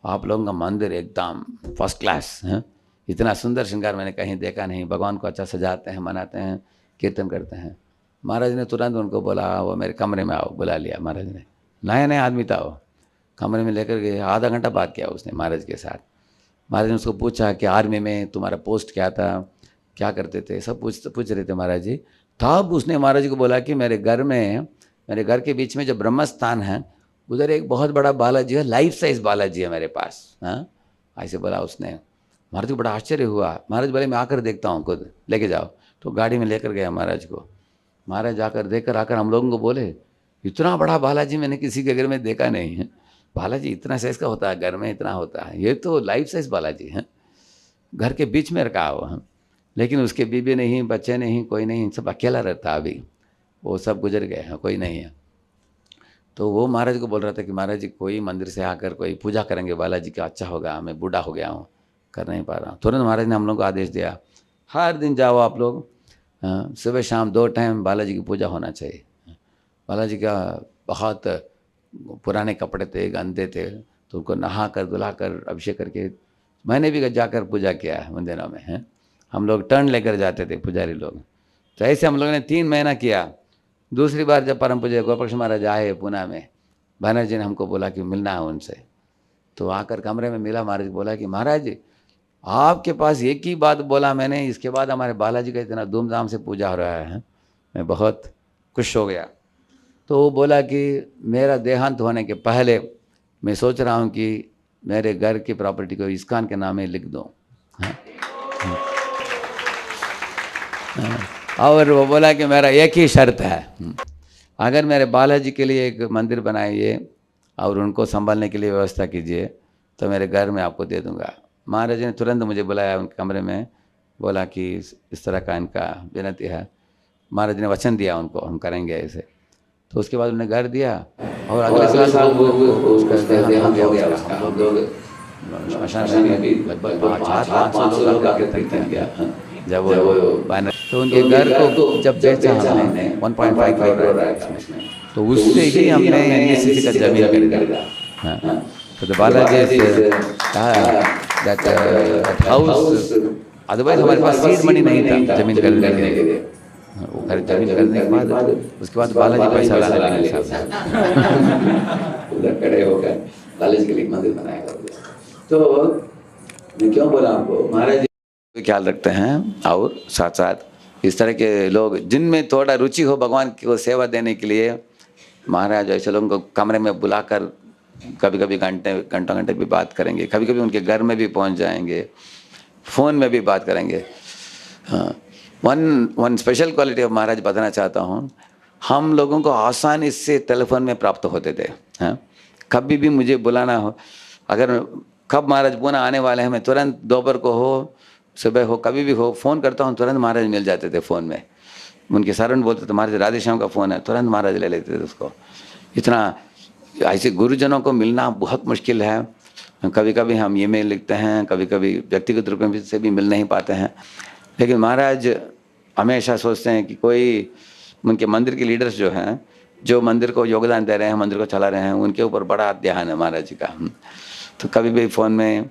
A: आप लोगों का मंदिर एकदम फर्स्ट क्लास है, इतना सुंदर श्रृंगार मैंने कहीं देखा नहीं, भगवान को अच्छा सजाते हैं, मनाते हैं, कीर्तन करते हैं। महाराज ने तुरंत उनको बोला वो मेरे कमरे में आओ, बुला लिया महाराज ने, नया नया आदमी था वो, कमरे में लेकर गए, आधा घंटा बात किया उसने महाराज के साथ। महाराज ने उसको पूछा कि आर्मी में तुम्हारा पोस्ट क्या था, क्या करते थे, सब पूछ रहे थे महाराज जी। तब उसने महाराज जी को बोला कि मेरे घर के बीच में जो ब्रह्म स्थान है उधर एक बहुत बड़ा बालाजी है, लाइफ साइज बालाजी है मेरे पास, हाँ, ऐसे बोला उसने। महाराज को बड़ा आश्चर्य हुआ। महाराज बोले मैं आकर देखता हूँ, खुद लेके जाओ। तो गाड़ी में लेकर गया महाराज को। महाराज जाकर देखकर आकर हम लोगों को बोले इतना बड़ा बालाजी मैंने किसी के घर में देखा नहीं है, बालाजी इतना साइज का होता है, घर में इतना होता है, ये तो लाइफ साइज बालाजी है, घर के बीच में रखा हुआ है। लेकिन उसके बीबी नहीं, बच्चे नहीं, कोई नहीं, सब अकेला रहता, अभी वो सब गुजर गए हैं, कोई नहीं है। तो वो महाराज को बोल रहा था कि महाराज जी कोई मंदिर से आकर कोई पूजा करेंगे बालाजी का, अच्छा होगा, मैं बूढ़ा हो गया हूँ, कर नहीं पा रहा हूँ। तुरंत महाराज ने हम लोग को आदेश दिया हर दिन जाओ आप लोग, सुबह शाम 2 टाइम बालाजी की पूजा होना चाहिए। बालाजी का बहुत पुराने कपड़े थे, गंदे थे, तो उनको नहा कर धुला कर अभिषेक करके मैंने भी जाकर पूजा किया है मंदिरों में, हैं। हम लोग टर्न लेकर जाते थे पुजारी लोग। तो ऐसे हम लोगों ने 3 महीना किया। दूसरी बार जब परम पूज्य गोपाल कृष्ण महाराज आए पुणे में, भानर जी ने हमको बोला कि मिलना है उनसे। तो आकर कमरे में मिला, महाराज बोला कि महाराज जी आपके पास एक ही बात बोला मैंने, इसके बाद हमारे बालाजी का इतना धूमधाम से पूजा हो रहा है, मैं बहुत खुश हो गया। तो वो बोला कि मेरा देहांत होने के पहले मैं सोच रहा हूँ कि मेरे घर की प्रॉपर्टी को इस्कॉन के नाम में लिख दूँ, हाँ? और वो बोला कि मेरा एक ही शर्त है, अगर मेरे बालाजी के लिए एक मंदिर बनाइए और उनको संभालने के लिए व्यवस्था कीजिए तो मेरे घर में आपको दे दूंगा। महाराज ने तुरंत मुझे बुलाया उनके कमरे में, बोला कि इस तरह का इनका विनती है। महाराज ने वचन दिया उनको, हम करेंगे ऐसे। तो उसके बाद उन्होंने घर दिया और अगले साल वो उसका देहांत हो गया उसका। हम लोग श्मशान में भी लगभग 500 लोग आके कीर्तन किया जब वो बैनर। तो उनके घर को जब बेचा हमने 1.5 करोड़, तो उससे ही हमने एनएससीसी का जमीन खरीदा, हाँ। तो बालाजी दैट हाउस, अदरवाइज हमारे पास सीड मनी नहीं था जमीन खरीदने के लिए। वो जमीन खरीदने के बाद उसके बाद बालाजी पैसा लाने लगे साहब उधर खड़े होकर बालाजी के लिए मंदिर बनाया। तो मैं क्यों बोला आपको, महाराज ख्याल रखते हैं और साथ साथ इस तरह के लोग जिनमें थोड़ा रुचि हो भगवान को सेवा देने के लिए, महाराज ऐसे लोगों को कमरे में बुलाकर कभी कभी घंटों भी बात करेंगे, कभी कभी उनके घर में भी पहुंच जाएंगे, फ़ोन में भी बात करेंगे। हाँ, वन स्पेशल क्वालिटी ऑफ महाराज बताना चाहता हूँ, हम लोगों को आसानी से टेलीफोन में प्राप्त होते थे। हाँ, कभी भी मुझे बुलाना हो, अगर कब महाराज पुणे आने वाले हैं, मैं तुरंत दोपहर को हो सुबह हो कभी भी हो फ़ोन करता हूँ, तुरंत महाराज मिल जाते थे फ़ोन में। उनके सर्वेंट बोलते थे महाराज राधे श्याम का फ़ोन है, तुरंत महाराज ले लेते थे उसको। इतना ऐसे गुरुजनों को मिलना बहुत मुश्किल है। कभी कभी हम ईमेल लिखते हैं, कभी कभी व्यक्तिगत रूप में से भी मिल नहीं पाते हैं, लेकिन महाराज हमेशा सोचते हैं कि कोई उनके मंदिर के लीडर्स जो हैं, जो मंदिर को योगदान दे रहे हैं, मंदिर को चला रहे हैं, उनके ऊपर बड़ा ध्यान है महाराज जी का। तो कभी भी फ़ोन में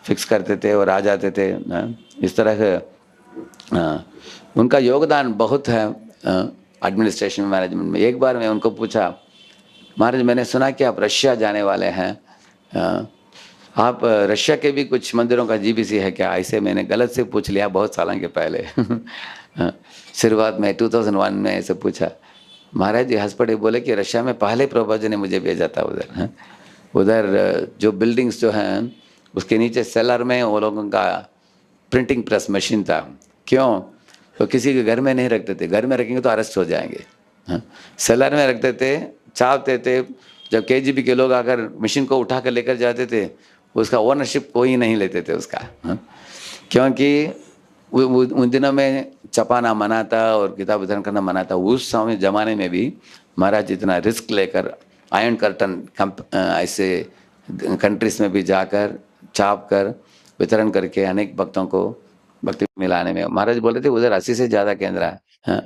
A: फिक्स करते थे और आ जाते थे। इस तरह से उनका योगदान बहुत है एडमिनिस्ट्रेशन मैनेजमेंट में। एक बार मैं उनको पूछा, महाराज मैंने सुना कि आप रशिया जाने वाले हैं, आप रशिया के भी कुछ मंदिरों का जीबीसी है क्या? ऐसे मैंने गलत से पूछ लिया बहुत सालों के पहले शुरुआत में 2001 में ऐसे पूछा। महाराज जी हंस पड़े, बोले कि रशिया में पहले प्रभुपाद जी ने मुझे भेजा था उधर। उधर जो बिल्डिंग्स जो हैं उसके नीचे सेलर में वो लोगों का प्रिंटिंग प्रेस मशीन था। क्यों? तो किसी के घर में नहीं रखते थे, घर में रखेंगे तो अरेस्ट हो जाएंगे। हाँ, सेलर में रखते थे, चाहते थे। जब केजीबी के लोग आकर मशीन को उठा कर लेकर जाते थे, उसका ओनरशिप कोई नहीं लेते थे उसका। हाँ, क्योंकि वो उन दिनों में छपाना मना था और किताब वितरण करना मना था। उस समय ज़माने में भी महाराज इतना रिस्क लेकर आयरन कर्टन ऐसे कंट्रीज़ में भी जाकर, छाप कर, वितरण करके अनेक भक्तों को भक्ति में लाने में महाराज बोले थे उधर 80 से ज़्यादा केंद्र है। हाँ,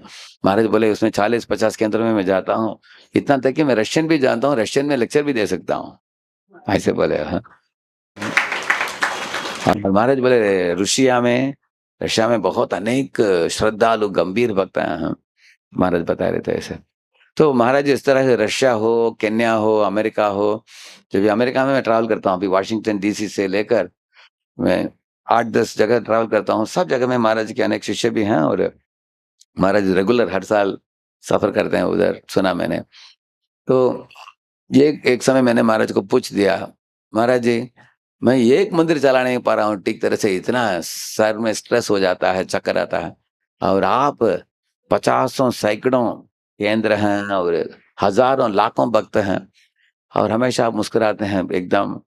A: महाराज बोले उसमें 40-50 केंद्रों में मैं जाता हूँ। इतना तक कि मैं रशियन भी जानता हूँ, रशियन में लेक्चर भी दे सकता हूँ। ऐसे बोले। हाँ। और महाराज बोले रशिया में बहुत अनेक श्रद्धालु गंभीर भक्त हैं। हाँ, महाराज बता रहे थे ऐसे। तो महाराज इस तरह से रशिया हो, केन्या हो, अमेरिका हो, जब भी अमेरिका में मैं ट्रैवल करता हूँ, अभी वाशिंगटन डीसी से लेकर मैं 8-10 जगह ट्रैवल करता हूँ, सब जगह में महाराज के अनेक शिष्य भी हैं और महाराज रेगुलर हर साल सफ़र करते हैं उधर, सुना मैंने। तो ये एक समय मैंने महाराज को पूछ दिया, महाराज जी, मैं एक मंदिर चला नहीं पा रहा हूँ ठीक तरह से, इतना सर में स्ट्रेस हो जाता है, चक्कर आता है और आप पचासों, सैकड़ों केंद्र हैं और हज़ारों, लाखों भक्त हैं और हमेशा आप मुस्कुराते हैं, एकदम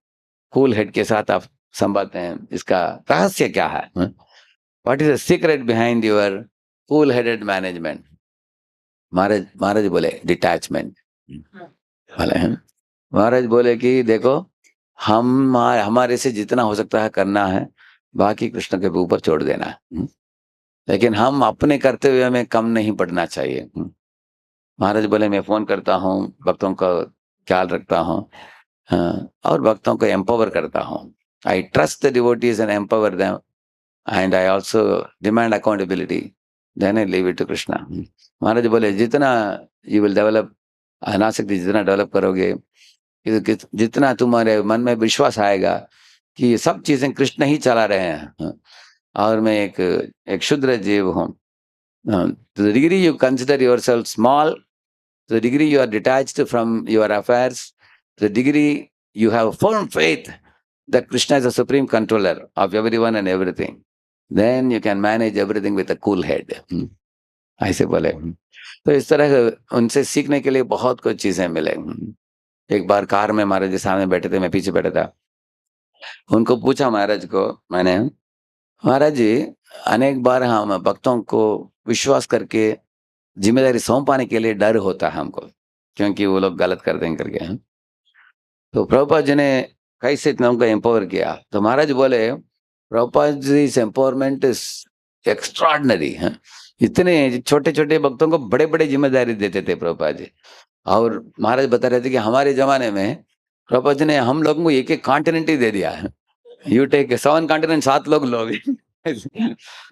A: कूल हेड के साथ आप संभालते हैं। इसका रहस्य क्या है? What is the secret behind your cool headed management? महाराज बोले डिटैचमेंट। बोले हैं, महाराज बोले कि देखो हमारे से जितना हो सकता है करना है, बाकी कृष्ण के ऊपर छोड़ देना है। लेकिन हम अपने कर्तव्य में कम नहीं पड़ना चाहिए। महाराज बोले मैं फ़ोन करता हूँ, भक्तों का ख्याल रखता हूँ, हाँ, और भक्तों को एम्पावर करता हूँ। I trust the devotees and empower them and I also demand accountability, then I leave it to Krishna. महाराज बोले जितना यू विल डेवलप अनासक्ति, जितना डेवलप करोगे, जितना तुम्हारे मन में विश्वास आएगा कि ये सब चीज़ें कृष्ण ही चला रहे हैं, हाँ, और मैं एक क्षुद्र जीव हूँ। To the degree you consider yourself small, to the degree you are detached from your affairs, to the degree you have firm faith that Krishna is the supreme controller of everyone and everything, then you can manage everything with a cool head. ऐसे बोले। तो इस तरह उनसे सीखने के लिए बहुत कुछ चीज़ें मिले। एक बार कार में महाराज जी सामने बैठे थे, मैं पीछे बैठा था। उनको पूछा महाराज को मैंने, महाराज जी, अनेक बार हम भक्तों को विश्वास करके ज़िम्मेदारी सौंप पाने के लिए डर होता है हमको, क्योंकि वो लोग गलत कर देंगे करके। हैं। तो प्रभुपाद जी ने कैसे इतना उनको एम्पावर किया? तो महाराज बोले, प्रभुपाद जी's एम्पावरमेंट इज़ एक्स्ट्राऑर्डिनरी। हैं। इतने छोटे-छोटे भक्तों को बड़े-बड़े ज़िम्मेदारी देते थे प्रभुपाद जी। और महाराज बता रहे थे कि हमारे ज़माने में प्रभुपाद जी ने हम लोगों को एक-एक कॉन्टिनेंट ही दे दिया है। यू टेक 7 कॉन्टिनेंट, 7 लोग लोगे।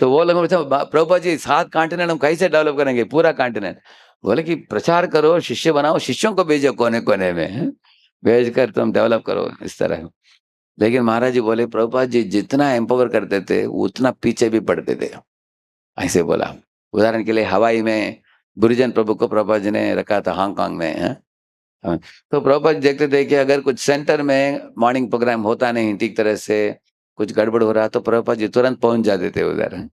A: तो वो लोग पूछा, प्रभुपाद जी 7 कॉन्टिनेंट हम कैसे डेवलप करेंगे पूरा कॉन्टिनेंट? बोले कि प्रचार करो, शिष्य बनाओ, शिष्यों को भेजो कोने-कोने में, हैं? भेजकर तुम डेवलप करो इस तरह। लेकिन महाराज जी बोले, प्रभुपाद जी जितना एम्पावर करते थे, उतना पीछे भी पड़ते थे। ऐसे बोला। उदाहरण के लिए हवाई में गुरुजन प्रभु को प्रभुपाद जी ने रखा था हांगकांग में, हैं? हाँ, तो प्रभुपाद जी देखते थे कि अगर कुछ सेंटर में मॉर्निंग प्रोग्राम होता नहीं ठीक तरह से, कुछ गड़बड़ हो रहा, तो प्रभुपाद जी तुरंत पहुँच जाते थे उधर, हैं?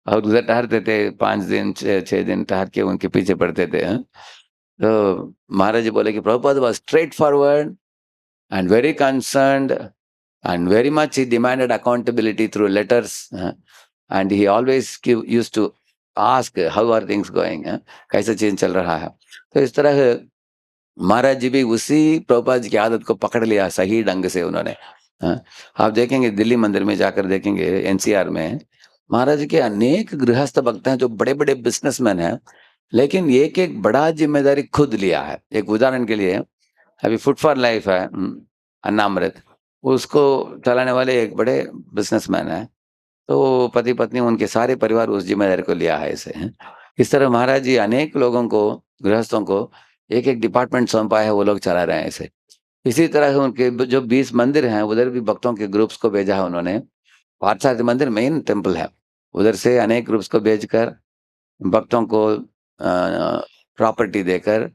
A: और उधर ठहरते थे 5 दिन, 6 दिन ठहर के उनके पीछे पड़ते थे, हैं? तो महाराज जी बोले कि Prabhupada was straight forward and very concerned and very much he demanded accountability through letters, and he always used to ask how are things going, कैसा चीज चल रहा है। तो इस तरह महाराज जी भी उसी प्रभुपाद जी की आदत को पकड़ लिया सही ढंग से उन्होंने। आप देखेंगे दिल्ली मंदिर में जाकर देखेंगे, एनसीआर में महाराज जी के अनेक गृहस्थ भक्त हैं जो बड़े बड़े बिजनेसमैन हैं, लेकिन एक एक बड़ा जिम्मेदारी खुद लिया है। एक उदाहरण के लिए अभी फूड फॉर लाइफ है, अन्नामृत, उसको चलाने वाले एक बड़े बिजनेसमैन हैं। तो पति पत्नी उनके सारे परिवार उस जिम्मेदारी को लिया है ऐसे, हैं। इस तरह महाराज जी अनेक लोगों को, गृहस्थों को एक एक डिपार्टमेंट सौंपा है, वो लोग चला रहे हैं ऐसे। इसी तरह उनके जो 20 मंदिर हैं उधर भी भक्तों के ग्रुप्स को भेजा है उन्होंने। पार्थसारथी मंदिर मेन टेम्पल है, उधर से अनेक ग्रुप्स को भेजकर भक्तों को प्रॉपर्टी देकर,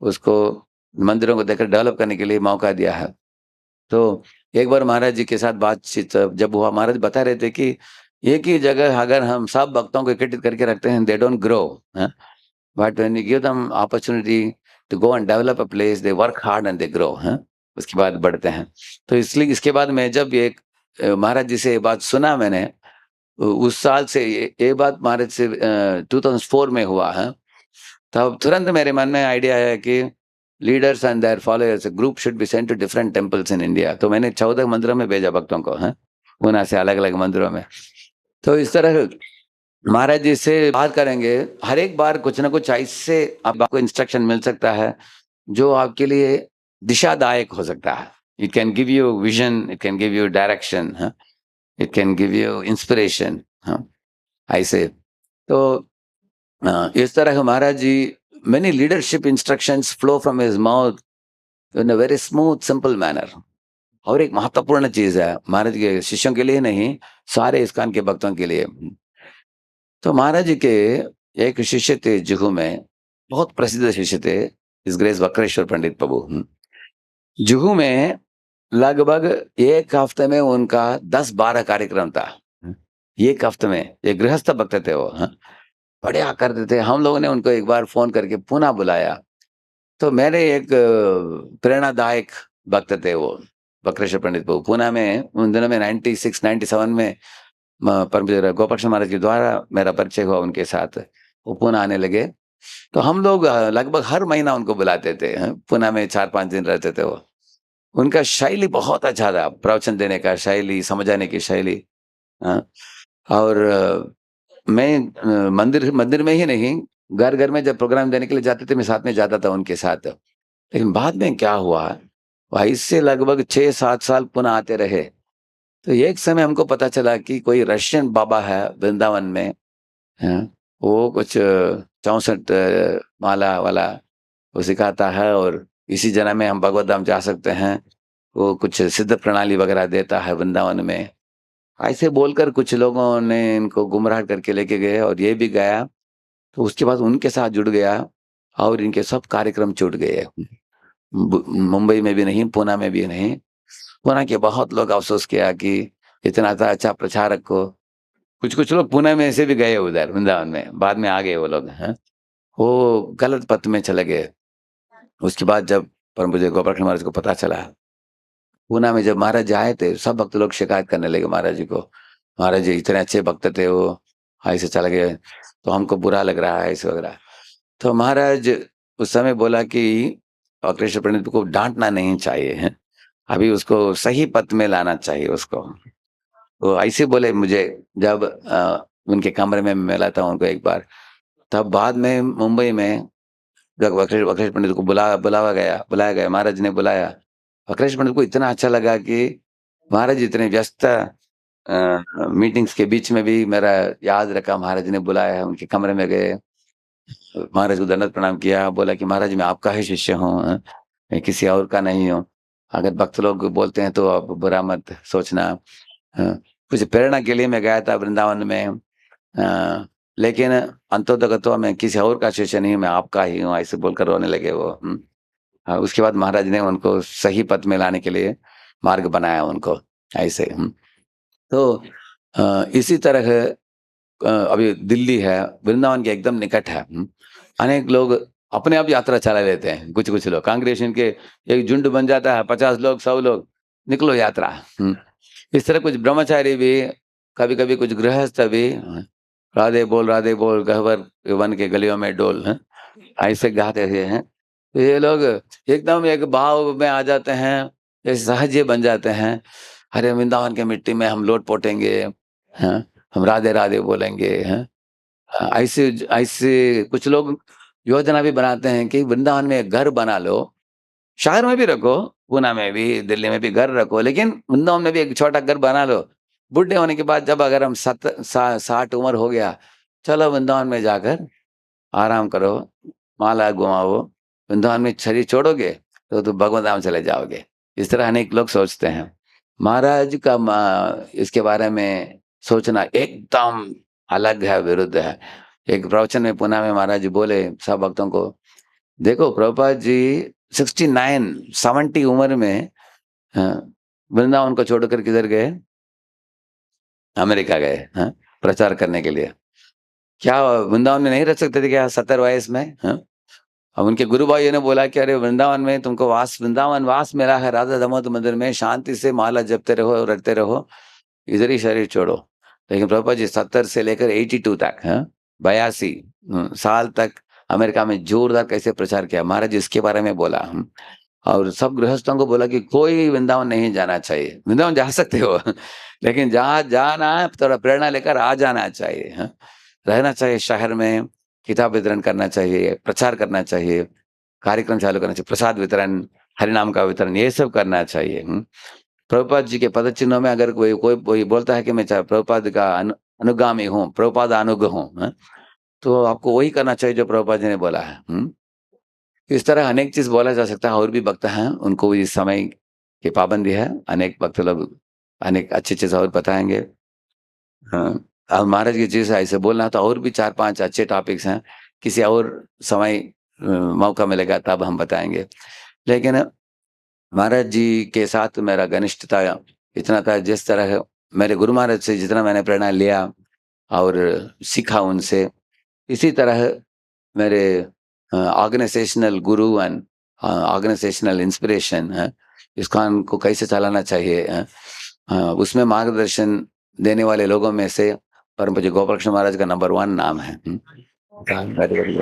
A: उसको मंदिरों को देकर डेवलप करने के लिए मौका दिया है। तो एक बार महाराज जी के साथ बातचीत जब हुआ, महाराज बता रहे थे कि एक ही जगह अगर हम सब भक्तों को एकत्रित करके रखते हैं, they don't grow, but when you give them opportunity to go and develop a place, they work hard and they grow, उसके बाद बढ़ते हैं। तो इसलिए इसके बाद मैं जब एक महाराज जी से ये बात सुना मैंने, उस साल से ये बात महाराज से 2004 में हुआ है। तब तुरंत मेरे मन में आइडिया आया कि leaders and their followers group should be sent to different temples in India. तो मैंने 14 मंदिरों में भेजा भक्तों को, हैं, पूना से अलग-अलग मंदिरों में। तो इस तरह महाराज जी से बात करेंगे, हर एक बार कुछ ना कुछ ऐसे अब आपको इंस्ट्रक्शन मिल सकता है, जो आपके लिए दिशादायक हो सकता है। It can give you vision, it can give you direction, हाँ, it can give you inspiration, हाँ, ऐसे। तो इस तरह Maharaj ji many leadership instructions flow from his mouth in a very smooth simple manner. और एक महत्वपूर्ण चीज़ है, महाराज के शिष्यों के लिए नहीं, सारे इस्कॉन के भक्तों के लिए। तो महाराज जी के एक शिष्य थे जुहू में, बहुत प्रसिद्ध शिष्य थे, हिज ग्रेस वक्रेश्वर पंडित प्रभु। जुहू में लगभग 1 हफ्ते में उनका 10-12 कार्यक्रम था। 1 हफ्ते में, एक गृहस्थ भक्त थे वो, हाँ। बढ़िया करते थे। हम लोगों ने उनको एक बार फ़ोन करके पुणे बुलाया। तो मेरे एक प्रेरणादायक भक्त थे वो, वक्रेश्वर पंडित प्रभु। पुणे में उन दिनों में 96-97 में परम पूज्य गोपाल महाराज के द्वारा मेरा परिचय हुआ उनके साथ। वो पुणे आने लगे, तो हम लोग लगभग हर महीना उनको बुलाते थे, हैं। पुणे में 4-5 दिन रहते थे वो। उनका शैली बहुत अच्छा था, प्रवचन देने का शैली, समझाने की शैली, हाँ। और मैं मंदिर मंदिर में ही नहीं, घर-घर में जब प्रोग्राम देने के लिए जाते थे, मैं साथ में जाता था उनके साथ। लेकिन बाद में क्या हुआ, वहीं से लगभग 6-7 साल पुणे आते रहे। तो एक समय हमको पता चला कि कोई रशियन बाबा है वृंदावन में, हैं, वो कुछ 64 माला वाला वो सिखाता है और इसी जन्म में हम भगवत धाम जा सकते हैं। वो कुछ सिद्ध प्रणाली वगैरह देता है वृंदावन में। ऐसे बोलकर कुछ लोगों ने इनको गुमराह करके लेके गए और ये भी गया, तो उसके बाद उनके साथ जुड़ गया और इनके सब कार्यक्रम छूट गए। मुंबई में भी नहीं, पुणे में भी नहीं। पुणे के बहुत लोग अफ़सोस किया कि इतना था अच्छा प्रचारक को, कुछ-कुछ लोग पुणे में से भी गए उधर वृंदावन में, बाद में आ गए वो लोग, हैं। वो गलत पथ में चले गए। उसके बाद जब परम पूज्य गोपाल महाराज को पता चला, पूना में जब महाराज जी आए थे, सब भक्त लोग शिकायत करने लगे महाराज जी को। महाराज जी इतने अच्छे भक्त थे वो, ऐसे चले गए, तो हमको बुरा लग रहा है ऐसे वगैरह। तो महाराज उस समय बोला कि वक्रेश्वर पंडित को डाँटना नहीं चाहिए, हैं। अभी उसको सही पथ में लाना चाहिए उसको। वो ऐसे बोले मुझे जब उनके कमरे में मिला था उनको एक बार। तब बाद में मुंबई में जब वक्रेश पंडित को बुलाया गया, महाराज ने बुलाया। वक्रेश पंडित को इतना अच्छा लगा कि महाराज इतने व्यस्त मीटिंग्स के बीच में भी मेरा याद रखा, महाराज ने बुलाया है, उनके कमरे में गए, महाराज को दंडवत प्रणाम किया, बोला कि महाराज मैं आपका ही शिष्य हूँ, मैं किसी और का नहीं हूँ। अगर भक्त लोग बोलते हैं तो आप बुरा मत सोचना। कुछ प्रेरणा के लिए मैं गया था वृंदावन में, लेकिन अंतोदगतो मैं किसी और का शिष्य नहीं हूँ, मैं आपका ही हूँ, ऐसे बोलकर रोने लगे वो। उसके बाद महाराज ने उनको सही पथ में लाने के लिए मार्ग बनाया उनको, ऐसे। तो इसी तरह अभी दिल्ली है, वृंदावन के एकदम निकट है। अनेक लोग अपने आप यात्रा चला लेते हैं, कुछ-कुछ लोग कांग्रेगेशन के एक झुंड बन जाता है, 50 लोग, 100 लोग, निकलो यात्रा। इस तरह कुछ ब्रह्मचारी भी, कभी-कभी कुछ गृहस्थ भी, राधे बोल गह्वर वन के गलियों में डोल, हैं, ऐसे गाते हुए हैं। तो ये लोग एकदम एक भाव में आ जाते हैं, ये सहज बन जाते हैं। अरे वृंदावन की मिट्टी में हम लोट पोतेंगे, हैं, हम राधे-राधे बोलेंगे, हैं। ऐसे ऐसे कुछ लोग योजना भी बनाते हैं कि वृंदावन में एक घर बना लो, शहर में भी रखो, पूना में भी, दिल्ली में भी घर रखो, लेकिन वृंदावन में भी एक छोटा घर बना लो। बुड्ढे होने के बाद जब अगर हम 60 उम्र हो गया, चलो वृंदावन में जाकर आराम करो, माला घुमाओ, वृंदावन में शरीर छोड़ोगे, तो भगवत धाम चले जाओगे। इस तरह अनेक लोग सोचते हैं। महाराज का इसके बारे में सोचना एकदम अलग है, विरुद्ध है। एक प्रवचन में पुणे में महाराज जी बोले सब भक्तों को, देखो प्रभुपाद जी 69, 70 उम्र में वृंदावन को छोड़कर किधर गए? अमेरिका गए, हाँ, प्रचार करने के लिए। क्या वृंदावन में नहीं रह सकते थे क्या 70 वयस में? हाँ? अब उनके गुरु भाइयों ने बोला कि अरे वृंदावन में तुमको वृंदावन वास मिला है, राधा दामोदर मंदिर में शांति से माला जपते रहो, रटते रहो, इधर ही शरीर छोड़ो। लेकिन प्रभुपाद जी 70 से लेकर 82 तक, हाँ, 82 साल तक अमेरिका में जोरदार कैसे प्रचार किया। महाराज जी इसके बारे में बोला, और सब गृहस्थों को बोला कि कोई वृंदावन नहीं जाना चाहिए। वृंदावन जा सकते हो लेकिन जहाँ जाना है थोड़ा प्रेरणा लेकर आ जाना चाहिए, हाँ। रहना चाहिए शहर में, किताब वितरण करना चाहिए, प्रचार करना चाहिए, कार्यक्रम चालू करना चाहिए, प्रसाद वितरण, हरिनाम का वितरण, ये सब करना चाहिए, प्रभुपाद जी के पदचिन्हों में अगर कोई कोई कोई बोलता है कि मैं प्रभुपाद का अनुगामी हूँ, प्रभुपाद अनुग हूँ, तो आपको वही करना चाहिए जो प्रभुपाद जी ने बोला है, इस तरह अनेक चीज़ बोला जा सकता है, और भी वक्त हैं, उनको इस समय की पाबंदी है, अनेक वक्त लोग अनेक अच्छी चीज़ और बताएँगे। हाँ, अब महाराज की चीज़ ऐसे बोलना तो और भी 4-5 अच्छे टॉपिक्स हैं, किसी और समय मौका मिलेगा तब हम बताएँगे। लेकिन महाराज जी के साथ मेरा घनिष्ठता इतना था, जिस तरह मेरे गुरु महाराज से जितना मैंने प्रेरणा लिया और सीखा उनसे, इसी तरह मेरे organisational Guru and organisational inspiration है, इस्कॉन को कैसे चलाना चाहिए, उसमें मार्गदर्शन देने वाले लोगों में से परम पूज्य गोपाल कृष्ण महाराज का नंबर 1 नाम है। वेरी, वेरी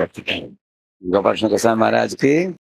A: गोपाल कृष्ण प्रसाद महाराज की